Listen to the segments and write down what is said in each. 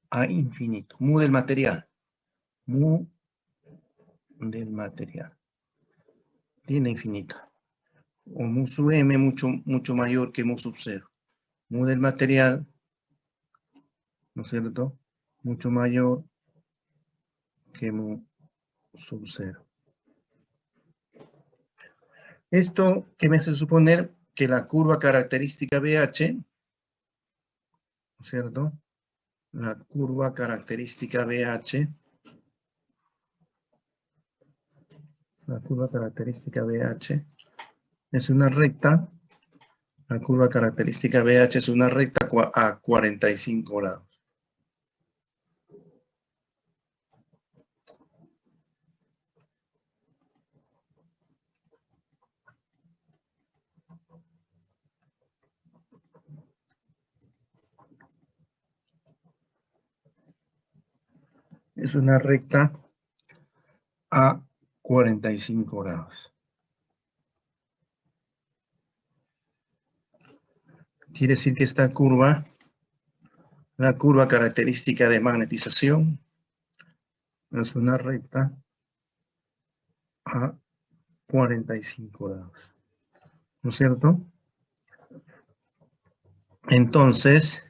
a infinito. Mu del material. Mu del material. Tiende a infinito. O mu sub m mucho mayor que mu sub 0. Mu del material, ¿no es cierto? Mucho mayor que mu sub 0. Esto que me hace suponer que la curva característica BH, ¿no es cierto? La curva característica BH, la curva característica BH es una recta, la curva característica BH es una recta a 45 grados. Es una recta a 45 grados. Quiere decir que esta curva, la curva característica de magnetización, es una recta a 45 grados. ¿No es cierto? Entonces,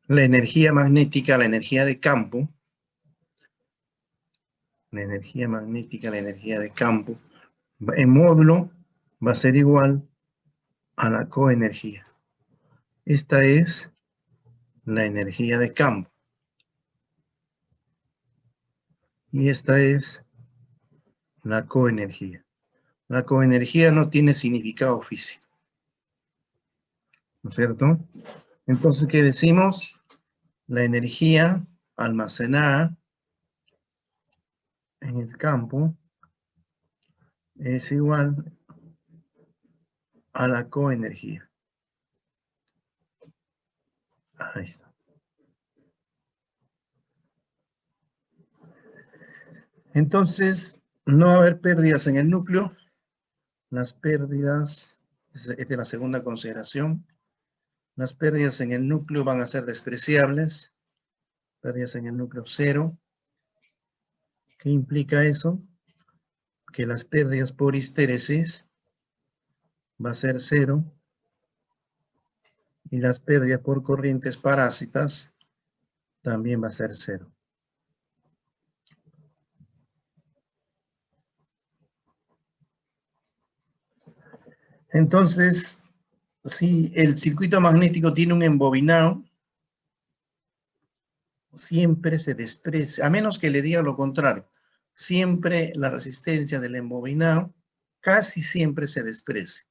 la energía magnética, la energía de campo, la energía magnética, la energía de campo, en módulo va a ser igual a la coenergía. Esta es la energía de campo. Y esta es la coenergía. La coenergía no tiene significado físico. ¿No es cierto? Entonces, ¿qué decimos? La energía almacenada en el campo es igual a la coenergía. Ahí está. Entonces, no va a haber pérdidas en el núcleo. Las pérdidas, es de la segunda consideración, las pérdidas en el núcleo van a ser despreciables. Pérdidas en el núcleo 0. ¿Qué implica eso? Que las pérdidas por histéresis va a ser 0. Y las pérdidas por corrientes parásitas también va a ser 0. Entonces, si el circuito magnético tiene un embobinado, siempre se desprecia, a menos que le diga lo contrario. Siempre la resistencia del embobinado casi siempre se desprecia.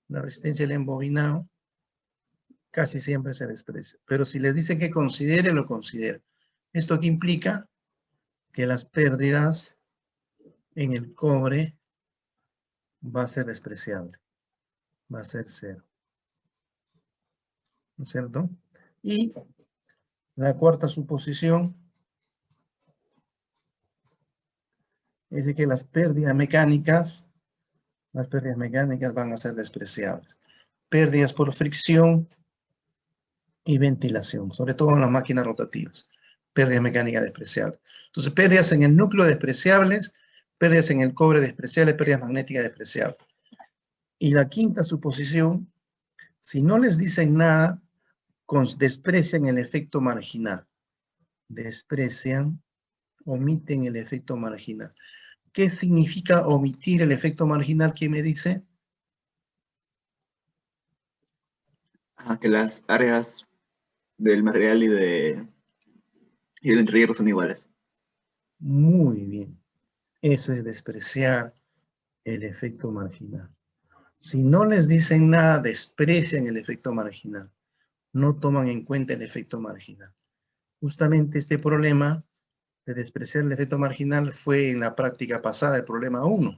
La resistencia del embobinado casi siempre se desprecia. Pero si les dice que considere, lo considera. ¿Esto qué implica? Que las pérdidas en el cobre va a ser despreciable. Va a ser 0. ¿No es cierto? Y la cuarta suposición es de que las pérdidas mecánicas van a ser despreciables. Pérdidas por fricción y ventilación, sobre todo en las máquinas rotativas. Pérdidas mecánicas despreciables. Entonces, pérdidas en el núcleo despreciables, pérdidas en el cobre despreciables, pérdidas magnéticas despreciables. Y la quinta suposición, si no les dicen nada, desprecian el efecto marginal. Desprecian, omiten el efecto marginal. ¿Qué significa omitir el efecto marginal? ¿Quién me dice? Que las áreas del material y del entrehierro son iguales. Muy bien. Eso es despreciar el efecto marginal. Si no les dicen nada, desprecian el efecto marginal. No toman en cuenta el efecto marginal. Justamente este problema de despreciar el efecto marginal fue en la práctica pasada, el problema 1.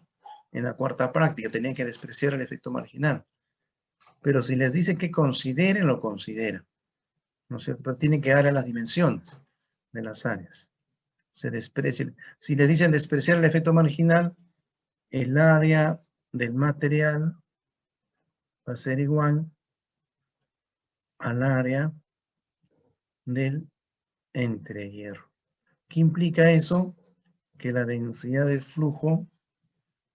En la cuarta práctica tenían que despreciar el efecto marginal. Pero si les dicen que consideren, lo consideran. ¿No es cierto? Pero tienen que darle las dimensiones de las áreas. Se desprecia. Si les dicen despreciar el efecto marginal, el área del material va a ser igual al área del entrehierro. ¿Qué implica eso? Que la densidad de flujo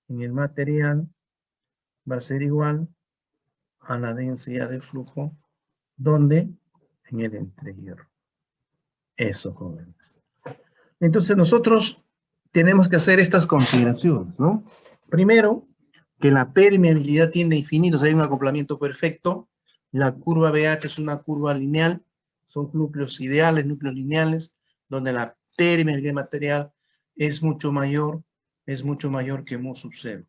en el material va a ser igual a la densidad de flujo, ¿dónde? En el entrehierro. Eso, jóvenes. Entonces nosotros tenemos que hacer estas consideraciones, ¿no? Primero, que la permeabilidad tiende a infinito, o sea, hay un acoplamiento perfecto. La curva BH es una curva lineal, son núcleos ideales, núcleos lineales, donde la permeabilidad del material es mucho mayor que mu sub 0.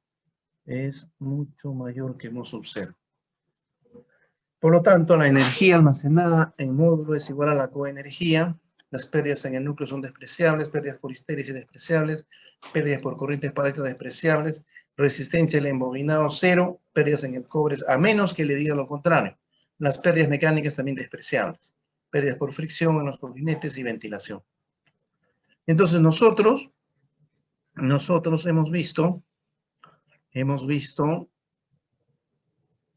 Es mucho mayor que mu sub 0. Por lo tanto, la energía almacenada en módulo es igual a la coenergía. Las pérdidas en el núcleo son despreciables, pérdidas por histéresis despreciables, pérdidas por corrientes paretas despreciables, resistencia al embobinado cero, pérdidas en el cobre, a menos que le diga lo contrario. Las pérdidas mecánicas también despreciables, pérdidas por fricción en los cojinetes y ventilación. Entonces nosotros hemos visto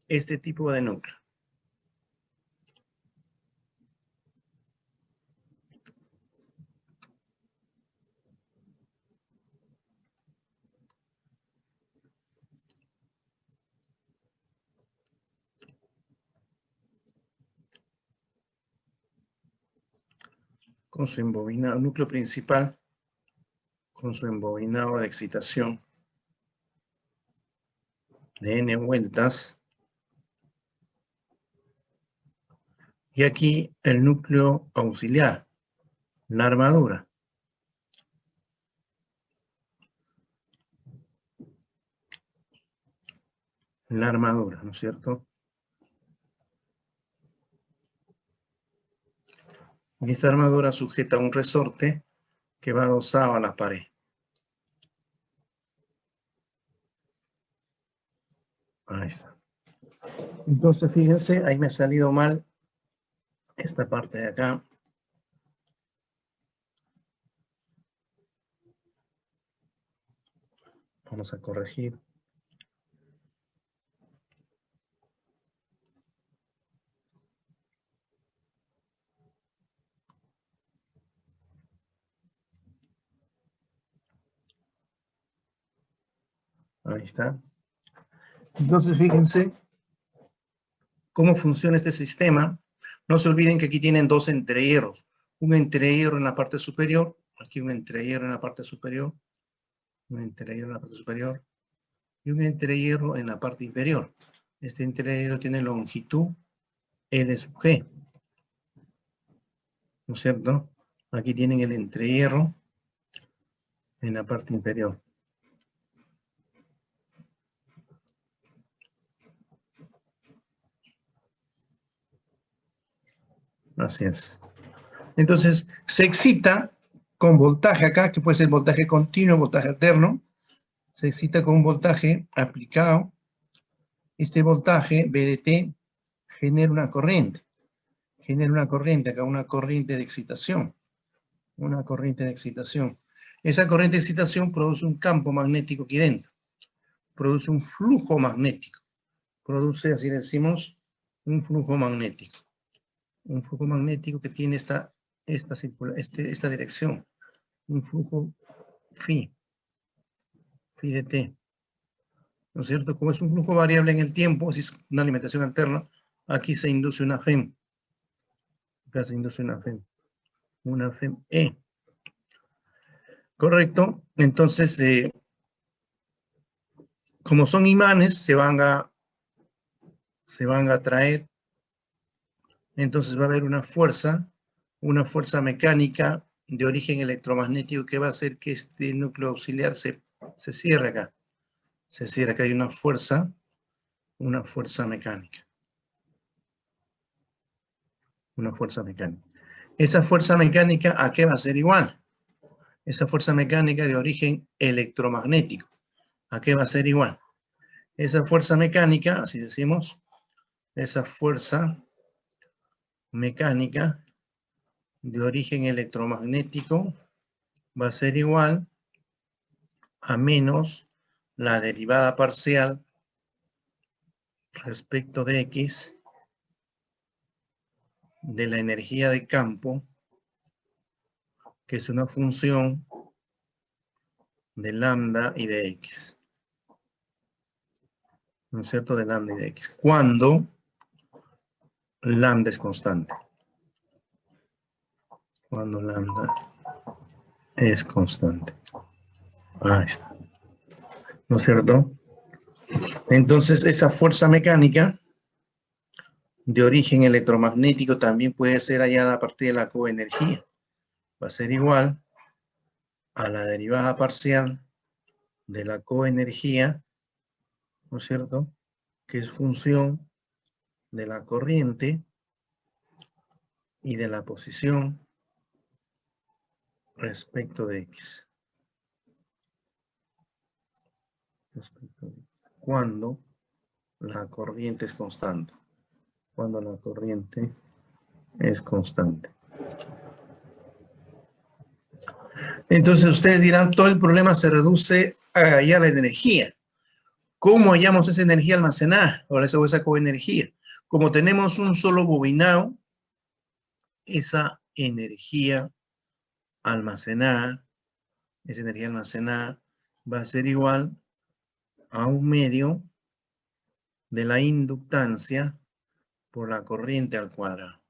este tipo de núcleo. Con su embobinado, núcleo principal, con su embobinado de excitación de n vueltas. Y aquí el núcleo auxiliar, la armadura. La armadura, ¿no es cierto? Y esta armadura sujeta un resorte que va adosado a la pared. Ahí está. Entonces, fíjense, ahí me ha salido mal esta parte de acá. Vamos a corregir. Ahí está. Entonces, fíjense cómo funciona este sistema. No se olviden que aquí tienen dos entrehierros. Un entrehierro en la parte superior. Aquí un entrehierro en la parte superior. Un entrehierro en la parte superior. Y un entrehierro en la parte inferior. Este entrehierro tiene longitud L sub G. ¿No es cierto? Aquí tienen el entrehierro en la parte inferior. Así es. Entonces, se excita con voltaje acá, que puede ser voltaje continuo, voltaje alterno. Se excita con un voltaje aplicado. Este voltaje, VDT, genera una corriente. Genera una corriente acá, una corriente de excitación. Una corriente de excitación. Esa corriente de excitación produce un campo magnético aquí dentro. Produce un flujo magnético. Produce, así decimos, un flujo magnético. Un flujo magnético que tiene esta dirección. Un flujo phi de t. ¿No es cierto? Como es un flujo variable en el tiempo, si es una alimentación alterna, aquí se induce una FEM. Acá se induce una FEM. Una FEM E. Correcto. Entonces, como son imanes, se van a atraer. Entonces va a haber una fuerza mecánica de origen electromagnético que va a hacer que este núcleo auxiliar se cierre acá. Se cierra acá, hay una fuerza mecánica. Una fuerza mecánica. Esa fuerza mecánica, ¿a qué va a ser igual? Esa fuerza mecánica de origen electromagnético, ¿a qué va a ser igual? Esa fuerza mecánica, así decimos, esa fuerza mecánica de origen electromagnético va a ser igual a menos la derivada parcial respecto de X de la energía de campo, que es una función de lambda y de x. ¿No es cierto? De lambda y de x. Cuando lambda es constante. Cuando lambda es constante. Ahí está. ¿No es cierto? Entonces, esa fuerza mecánica de origen electromagnético también puede ser hallada a partir de la coenergía. Va a ser igual a la derivada parcial de la coenergía, ¿no es cierto? Que es función de la corriente y de la posición respecto de x. Respecto de x. Cuando la corriente es constante. Cuando la corriente es constante. Entonces ustedes dirán, todo el problema se reduce a hallar la energía. ¿Cómo hallamos esa energía almacenada? O esa coenergía. Como tenemos un solo bobinado, esa energía almacenada va a ser igual a un medio de la inductancia por la corriente al cuadrado.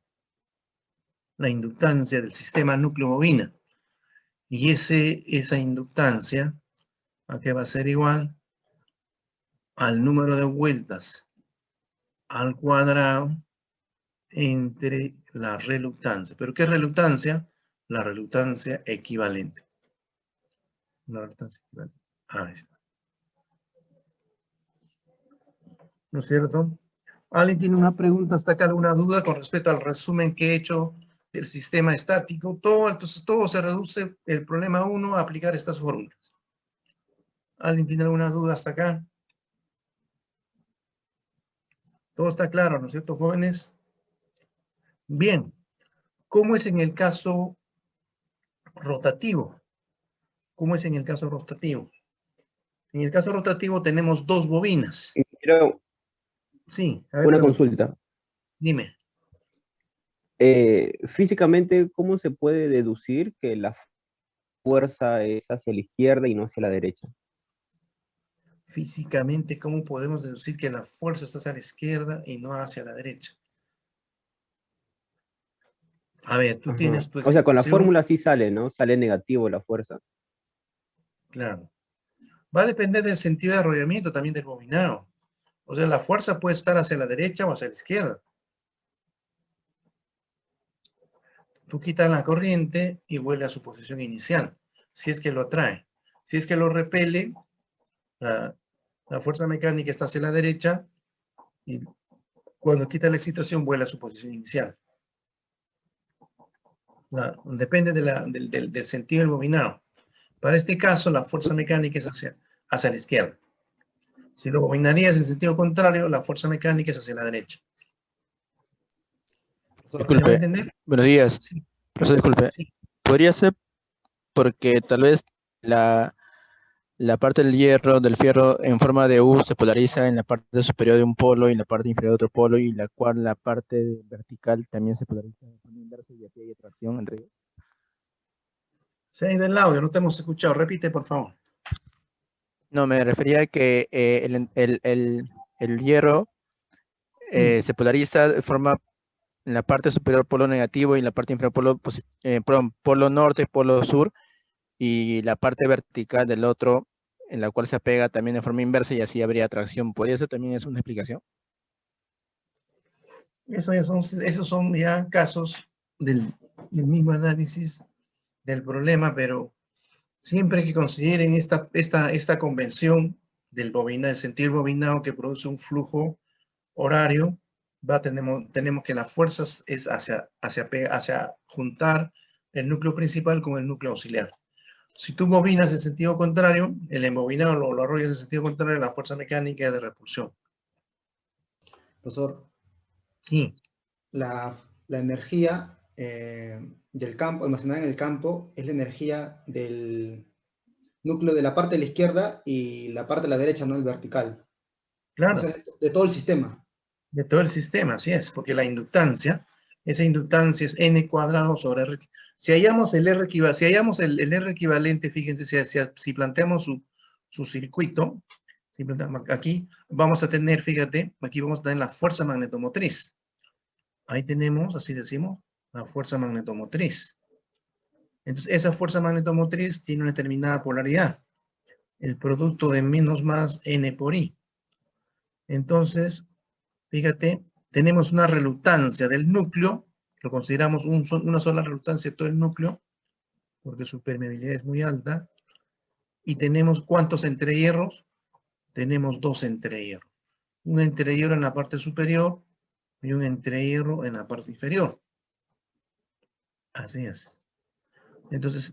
La inductancia del sistema núcleo-bobina. Y esa inductancia, ¿a qué va a ser igual? Al número de vueltas al cuadrado entre la reluctancia. ¿Pero qué reluctancia? La reluctancia equivalente. La reluctancia equivalente. Ahí está. ¿No es cierto? ¿Alguien tiene una pregunta hasta acá, alguna duda con respecto al resumen que he hecho del sistema estático? Entonces todo se reduce, el problema 1, a aplicar estas fórmulas. ¿Alguien tiene alguna duda hasta acá? Todo está claro, ¿no es cierto, jóvenes? Bien. ¿Cómo es en el caso rotativo? ¿Cómo es en el caso rotativo? En el caso rotativo tenemos dos bobinas. Quiero Sí, a ver, una pregunta. consulta. Dime. Físicamente, ¿cómo se puede deducir que la fuerza es hacia la izquierda y no hacia la derecha? Físicamente, ¿cómo podemos deducir que la fuerza está hacia la izquierda y no hacia la derecha? A ver, tú Ajá. tienes tu O sea, con la excitación. fórmula sí sale, ¿no? Sale negativo la fuerza. Claro. Va a depender del sentido de arrollamiento también del bobinado. O sea, la fuerza puede estar hacia la derecha o hacia la izquierda. Tú quitas la corriente y vuelve a su posición inicial, si es que lo atrae. Si es que lo repele, la fuerza mecánica está hacia la derecha y cuando quita la excitación vuelve a su posición inicial. Depende del sentido del bobinado. Para este caso, la fuerza mecánica es hacia la izquierda. Si lo bobinarías en sentido contrario, la fuerza mecánica es hacia la derecha. ¿Me va a Disculpe, entender? buenos días. Sí, Profesor, disculpe. sí. Podría ser porque tal vez la parte del hierro, del fierro, en forma de U se polariza en la parte superior de un polo y en la parte inferior de otro polo, y la cual la parte vertical también se polariza de forma inversa y así hay atracción en río. Se ha ido el audio, no te hemos escuchado. Repite, por favor. No, me refería a que el hierro se polariza de forma en la parte superior polo negativo y en la parte inferior polo norte, polo sur, y la parte vertical del otro, en la cual se apega también de forma inversa y así habría atracción. ¿Podría ser también es una explicación? Esos son ya casos del mismo análisis del problema, pero siempre que consideren esta convención del sentido bobinado que produce un flujo horario, tenemos que las fuerzas es hacia juntar el núcleo principal con el núcleo auxiliar. Si tú bobinas en sentido contrario, el embobinado lo arrollas en sentido contrario, la fuerza mecánica es de repulsión. Profesor, Sí, la energía del campo, almacenada en el campo, es la energía del núcleo de la parte de la izquierda y la parte de la derecha, no el vertical. O claro, sea, de todo el sistema. de todo el sistema, así es, porque la inductancia Esa inductancia es N cuadrado sobre R. Si hallamos el R equivalente, el R equivalente, fíjense, si planteamos su circuito, aquí vamos a tener, fíjate, aquí vamos a tener la fuerza magnetomotriz. Ahí tenemos, así decimos, la fuerza magnetomotriz. Entonces, esa fuerza magnetomotriz tiene una determinada polaridad. El producto de menos más N por I. Entonces, fíjate, tenemos una reluctancia del núcleo, lo consideramos una sola reluctancia de todo el núcleo, porque su permeabilidad es muy alta. Y tenemos ¿cuántos entrehierros? Tenemos 2 entrehierros. Un entrehierro en la parte superior y un entrehierro en la parte inferior. Así es. Entonces,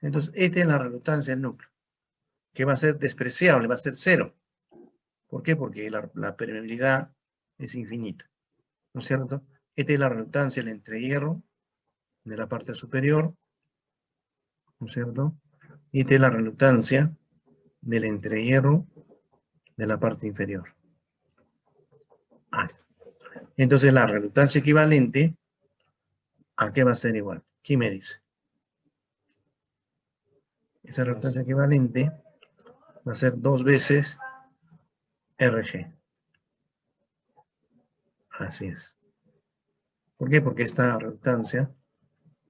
esta es la reluctancia del núcleo, que va a ser despreciable, va a ser 0. ¿Por qué? Porque la permeabilidad es infinita, ¿no es cierto? Esta es la reluctancia del entrehierro de la parte superior, ¿no es cierto? Y esta es la reluctancia del entrehierro de la parte inferior. Entonces la reluctancia equivalente, ¿a qué va a ser igual? ¿Quién me dice? Esa reluctancia equivalente va a ser 2 veces RG. Así es. ¿Por qué? Porque esta reluctancia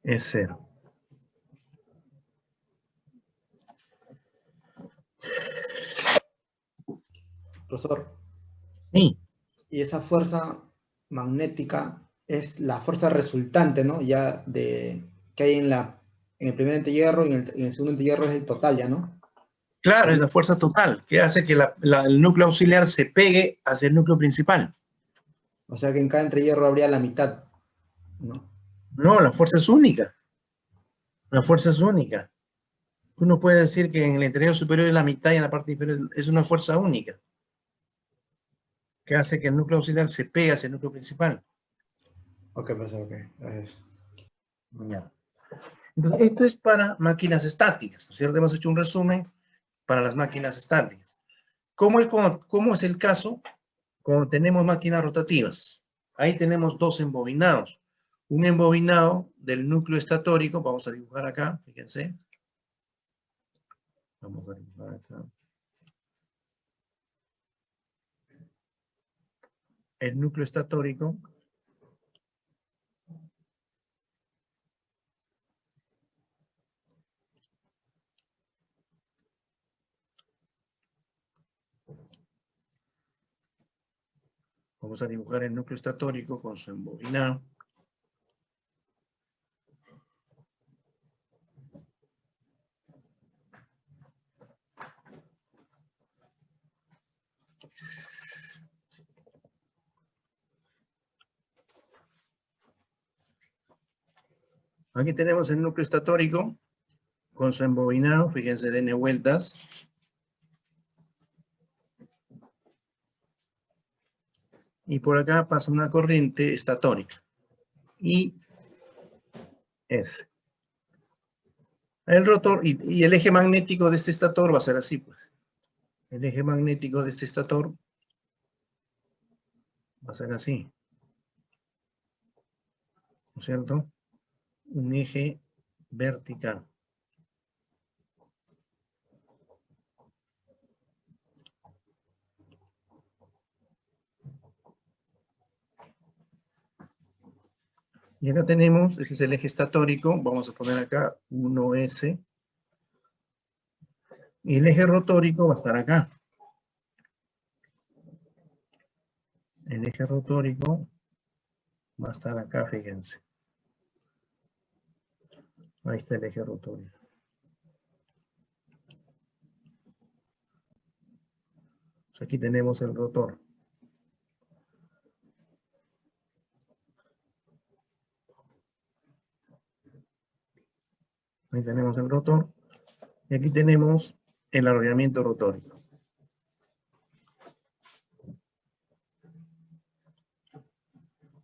es 0. Profesor, Sí. y esa fuerza magnética es la fuerza resultante, ¿no? Ya de que hay en el primer entrehierro y en el segundo entrehierro es el total, ¿ya, no? Claro, es la fuerza total que hace que el núcleo auxiliar se pegue hacia el núcleo principal. O sea que en cada entrehierro habría la mitad, ¿no? No, la fuerza es única. La fuerza es única. Tú no puedes decir que en el interior superior es la mitad y en la parte inferior es una fuerza única que hace que el núcleo auxiliar se pegue hacia el núcleo principal. Ok, profesor, ok. Gracias. Ya. Entonces, esto es para máquinas estáticas, ¿no es cierto? Hemos hecho un resumen para las máquinas estáticas. ¿Cómo es el caso cuando tenemos máquinas rotativas? Ahí tenemos 2 embobinados. Un embobinado del núcleo estatórico, vamos a dibujar acá, fíjense. Vamos a dibujar acá. El núcleo estatórico. Vamos a dibujar el núcleo estatórico con su embobinado. Aquí tenemos el núcleo estatórico con su embobinado, fíjense, de n vueltas. Y por acá pasa una corriente estatórica. Y S. El rotor y el eje magnético de este estator va a ser así, pues. El eje magnético de este estator va a ser así. ¿No es cierto? Un eje vertical. Y acá tenemos, este es el eje estatórico, vamos a poner acá 1S. Y el eje rotórico va a estar acá. El eje rotórico va a estar acá, fíjense. Ahí está el eje rotórico. Aquí tenemos el rotor. Ahí tenemos el rotor. Y aquí tenemos el arrollamiento rotórico.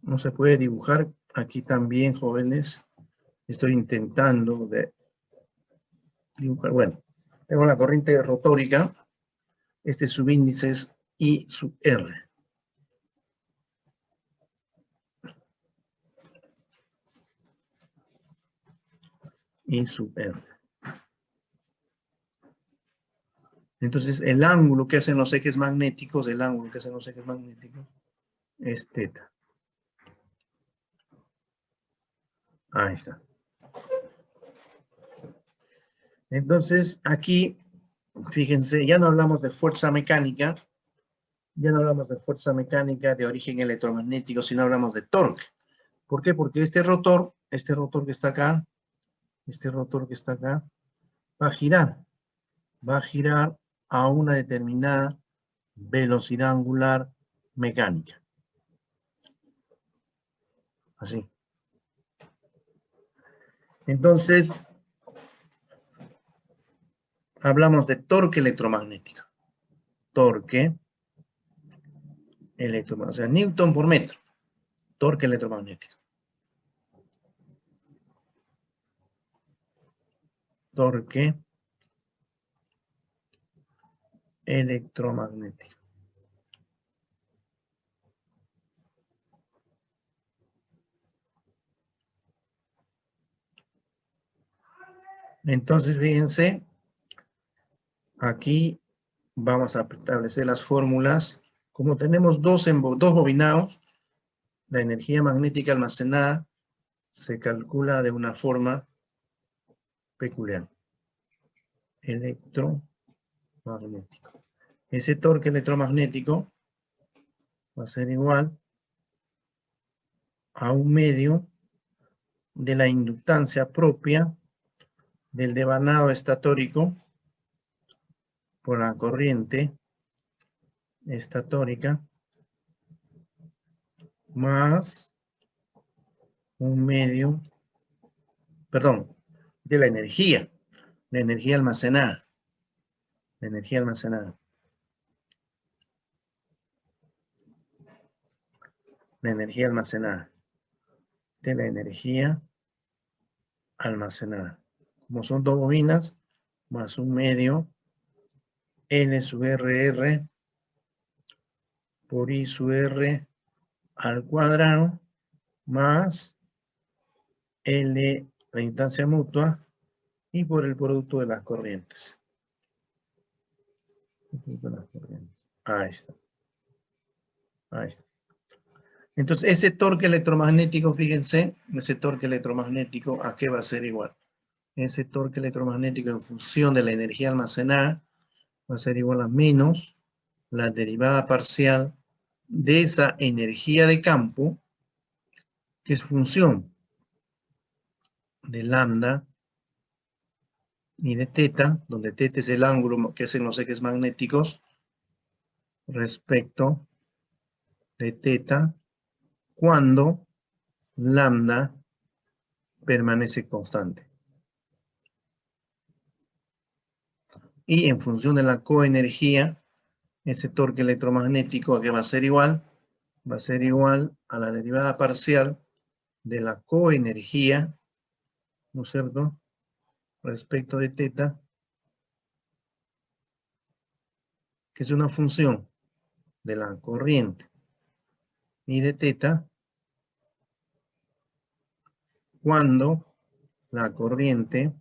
No se puede dibujar aquí también, jóvenes. Estoy intentando de dibujar. Bueno, tengo la corriente rotórica. Este subíndice es I sub R. I sub R. Entonces, el ángulo que hacen los ejes magnéticos, es teta. Ahí está. Entonces, aquí, fíjense, ya no hablamos de fuerza mecánica, de origen electromagnético, sino hablamos de torque. ¿Por qué? Porque este rotor que está acá, va a girar a una determinada velocidad angular mecánica. Así. Entonces, hablamos de torque electromagnético. Torque electromagnético, o sea, Newton por metro. Torque electromagnético. Torque electromagnético. Entonces, fíjense, aquí vamos a establecer las fórmulas. Como tenemos dos bobinados, la energía magnética almacenada se calcula de una forma peculiar. Electromagnético. Ese torque electromagnético va a ser igual a un medio de la inductancia propia del devanado estatórico por la corriente estatórica más un medio, perdón, de la energía almacenada. La energía almacenada. La energía almacenada. De la energía almacenada. Como son dos bobinas, más un medio N sub RR por I sub R al cuadrado más L, la instancia mutua, y por el producto de las corrientes. Ahí está. Ahí está. Entonces, ese torque electromagnético, fíjense, ese torque electromagnético, ¿a qué va a ser igual? Ese torque electromagnético en función de la energía almacenada va a ser igual a menos la derivada parcial de esa energía de campo, que es función de lambda y de teta, donde teta es el ángulo que hacen los ejes magnéticos respecto de teta, cuando lambda permanece constante. Y en función de la coenergía, ese torque electromagnético, ¿a qué va a ser igual? Va a ser igual a la derivada parcial de la coenergía, ¿no es cierto?, respecto de teta, que es una función de la corriente y de teta, cuando la corriente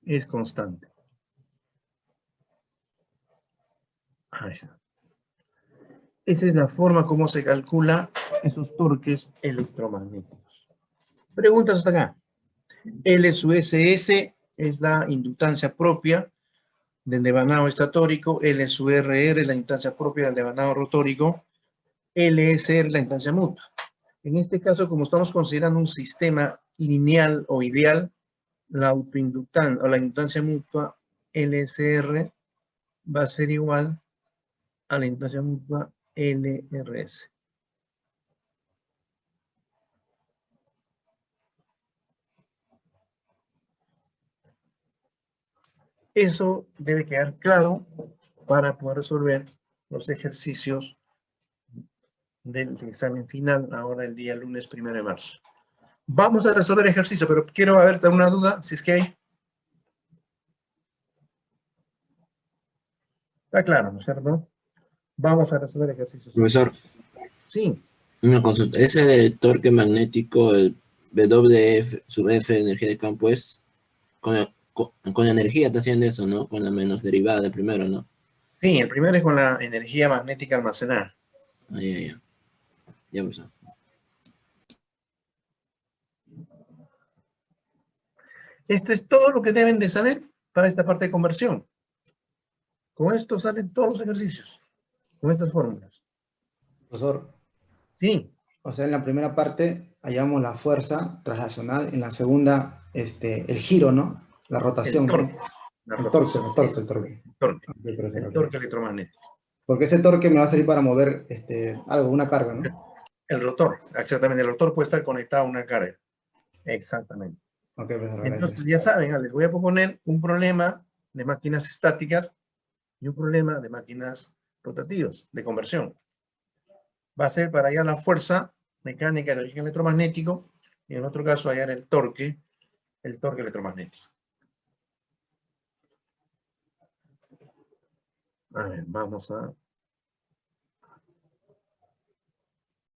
es constante. Ahí está. Esa es la forma como se calcula esos torques electromagnéticos. Preguntas hasta acá. L sub SS es la inductancia propia del devanado estatórico, L sub RR es la inductancia propia del devanado rotórico, LSR la inductancia mutua. En este caso, como estamos considerando un sistema lineal o ideal, la autoinductancia o la inductancia mutua LSR va a ser igual a la inductancia mutua LRS. Eso debe quedar claro para poder resolver los ejercicios del examen final, ahora el día lunes 1 de marzo. Vamos a resolver ejercicio, pero quiero ver una duda, si es que hay. Está claro, ¿no es cierto? Vamos a resolver ejercicios. Profesor, Sí. una consulta. Ese de torque magnético, el WF sub F de energía de campo, ¿es con energía está haciendo eso, ¿no? Con la menos derivada del primero, ¿no? Sí, el primero es con la energía magnética almacenada. Ah, ya. Ya pues. Esto es todo lo que deben de saber para esta parte de conversión. Con esto salen todos los ejercicios, con estas fórmulas. Profesor, Sí, o sea, en la primera parte hallamos la fuerza traslacional, en la segunda, el giro, ¿no? La rotación. el torque. La El rotación. torque. El torque. Ok, profesor, El ok. torque electromagnético. Porque ese torque me va a servir para mover algo, una carga, ¿no? El rotor, exactamente. El rotor puede estar conectado a una carga. Exactamente. Ok, profesor, gracias. Entonces, ya saben, les voy a proponer un problema de máquinas estáticas y un problema de máquinas rotativas, de conversión. Va a ser para hallar la fuerza mecánica de origen electromagnético y en otro caso hallar el torque electromagnético. A ver, vamos a